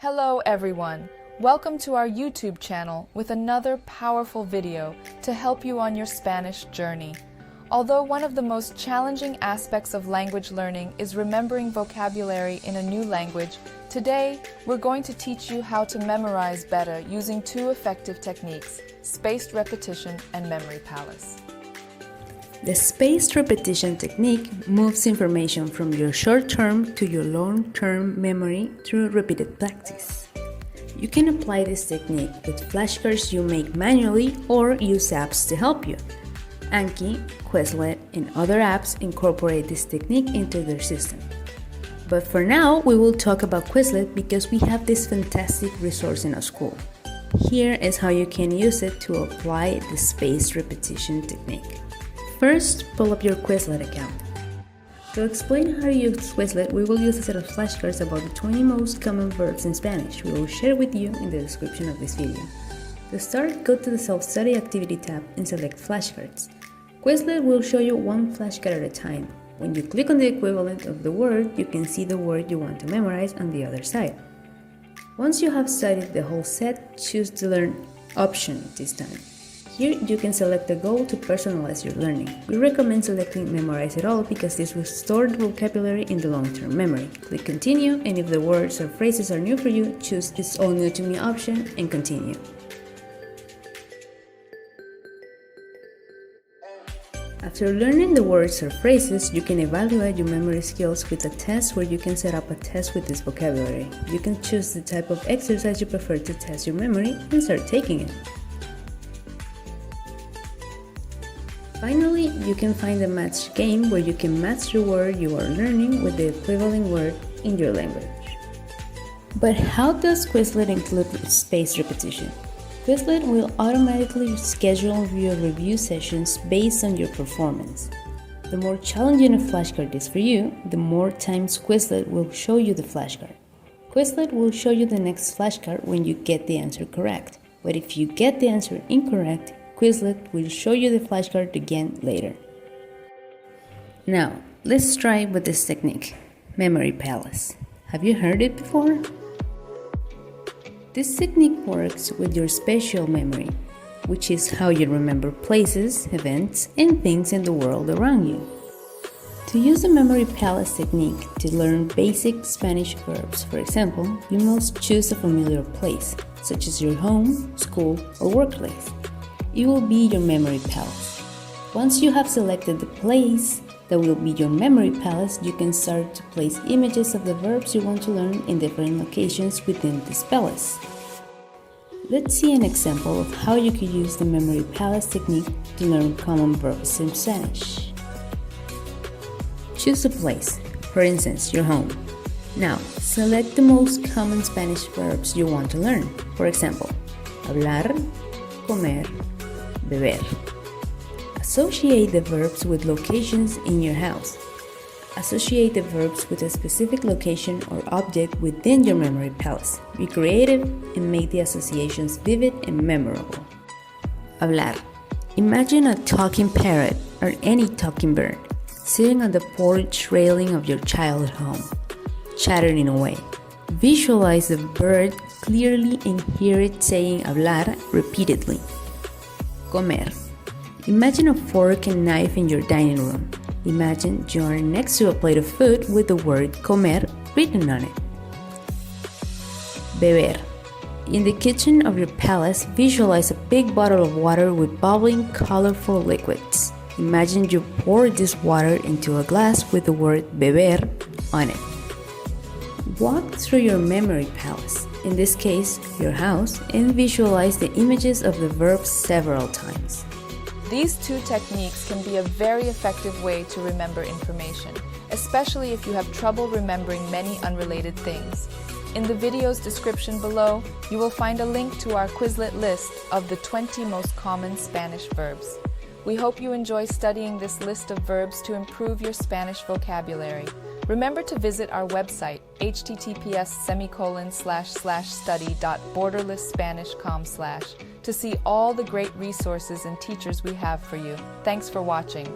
Hello everyone! Welcome to our YouTube channel with another powerful video to help you on your Spanish journey. Although one of the most challenging aspects of language learning is remembering vocabulary in a new language, today we're going to teach you how to memorize better using two effective techniques, spaced repetition and memory palace. The spaced repetition technique moves information from your short-term to your long-term memory through repeated practice. You can apply this technique with flashcards you make manually or use apps to help you. Anki, Quizlet, and other apps incorporate this technique into their system. But for now, we will talk about Quizlet because we have this fantastic resource in our school. Here is how you can use it to apply the spaced repetition technique. First, pull up your Quizlet account. To explain how to use Quizlet, we will use a set of flashcards about the 20 most common verbs in Spanish. We will share with you in the description of this video. To start, go to the Self-Study Activity tab and select Flashcards. Quizlet will show you one flashcard at a time. When you click on the equivalent of the word, you can see the word you want to memorize on the other side. Once you have studied the whole set, choose the Learn option this time. Here you can select a goal to personalize your learning. We recommend selecting Memorize It All because this will store the vocabulary in the long-term memory. Click Continue, and if the words or phrases are new for you, choose It's All New to Me option and continue. After learning the words or phrases, you can evaluate your memory skills with a test where you can set up a test with this vocabulary. You can choose the type of exercise you prefer to test your memory and start taking it. Finally, you can find a match game where you can match the word you are learning with the equivalent word in your language. But how does Quizlet include spaced repetition? Quizlet will automatically schedule your review sessions based on your performance. The more challenging a flashcard is for you, the more times Quizlet will show you the flashcard. Quizlet will show you the next flashcard when you get the answer correct. But if you get the answer incorrect, Quizlet will show you the flashcard again later. Now, let's try with this technique, Memory Palace. Have you heard it before? This technique works with your spatial memory, which is how you remember places, events, and things in the world around you. To use the Memory Palace technique to learn basic Spanish verbs, for example, you must choose a familiar place, such as your home, school, or workplace. It will be your memory palace. Once you have selected the place that will be your memory palace, you can start to place images of the verbs you want to learn in different locations within this palace. Let's see an example of how you could use the memory palace technique to learn common verbs in Spanish. Choose a place, for instance, your home. Now, select the most common Spanish verbs you want to learn. For example, hablar, comer, beber. Associate the verbs with locations in your house. Associate the verbs with a specific location or object within your memory palace. Be creative and make the associations vivid and memorable. Hablar. Imagine a talking parrot or any talking bird sitting on the porch railing of your childhood home, chattering away. Visualize the bird clearly and hear it saying hablar repeatedly. Comer. Imagine a fork and knife in your dining room. Imagine you are next to a plate of food with the word comer written on it. Beber. In the kitchen of your palace, visualize a big bottle of water with bubbling, colorful liquids. Imagine you pour this water into a glass with the word beber on it. Walk through your memory palace, in this case, your house, and visualize the images of the verbs several times. These two techniques can be a very effective way to remember information, especially if you have trouble remembering many unrelated things. In the video's description below, you will find a link to our Quizlet list of the 20 most common Spanish verbs. We hope you enjoy studying this list of verbs to improve your Spanish vocabulary. Remember to visit our website, https://study.borderlesspanish.com/ to see all the great resources and teachers we have for you. Thanks for watching.